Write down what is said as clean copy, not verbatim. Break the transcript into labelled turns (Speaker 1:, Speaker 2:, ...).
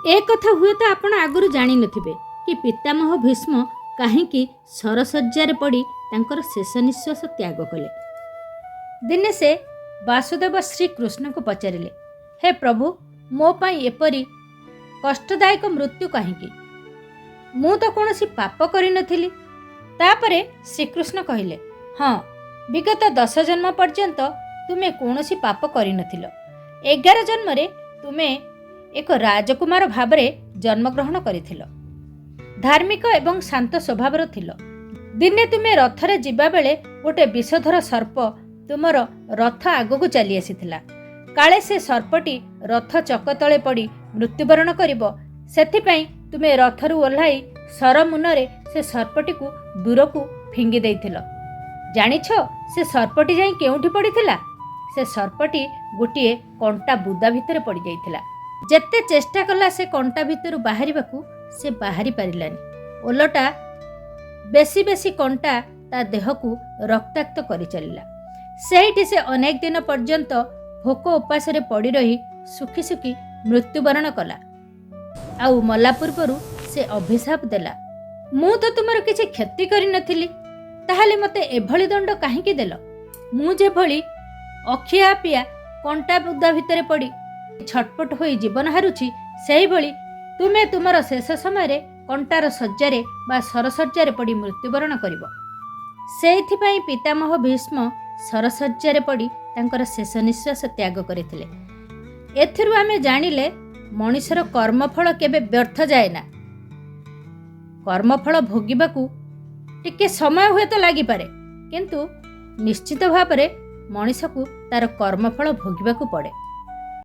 Speaker 1: ए कथा हुए तो आपण आगुरु जानी नथिबे कि पितामह भीष्म काहींकि सरसज्जार पड़ी तांकर शेष निश्वास त्याग कले। दिने से वासुदेव श्रीकृष्ण को पचारिले, हे प्रभु मो पाई एपरी कष्टदायक मृत्यु काहींकि? मु तो कौनसी पाप करि नथिली। तापरे श्रीकृष्ण कहिले, हाँ विगत 10 जन्म पर्यंत तुमे कौनसी पाप करि नथिलो। 11 जन्म तुमे एक राजकुमार भावरे जन्मग्रहण करिथिलो। धार्मिक एवं शांत स्वभावर थिलो। दिने तुमे रथरे जिबा बेले गोटे विषधर सर्प तुमर रथ आगकू चली आसीथिला। काले से सर्पटी रथ चक तले पड़ी मृत्युवरण करिबो, सेथिपई तुमे रथरु ओह्लाई सरमुନରେ से सर्पटी को दूर को फिंगी देइथिलो। जानिछ से सर्पटी जाई केउठी पड़िथिला? से सर्पटी गोटिए कंटा बुदा भितर पड़ जाइथिला। जेते चेष्टा कला से कंटा भितर बाहरिबाकू से बाहरी पारिलानी। ओलटा बेसी बेसी कंटा ता देह को रक्ताक्त करि चलिला। सेहिठी से अनेक दिन पर्यंत भोक उपास रे पड़ी रही सुखी सुखी मृत्युवरण कला। आउ मला पूर्वरु से अभिशाप देला, मु तो तुमर किछि क्षति करि नथिली, ताहाले मते एभली दंड काहेकि देल? मु जे भली अखिया पिया कंटा बुदा भितर पड़ी छटपट होई जीवन हारुछि, सेही भली तुमे तुमर शेष समय कंटार सज्जारे बा सरसज्जारे पड़ी मृत्युवरण करिब। सेहिथिपई पितामह भीष्म सरसज्जारे पड़ी तांकर शेष निश्वास त्याग करथिले। एथिरु आमे जानिले मनिषर कर्मफल केबे व्यर्थ जाए ना। कर्मफल भोगिबाकू टिके समय हुए तो लागि पारे, किंतु निश्चित भाव में मनिष को तार कर्मफल भोगिबाकू पड़े।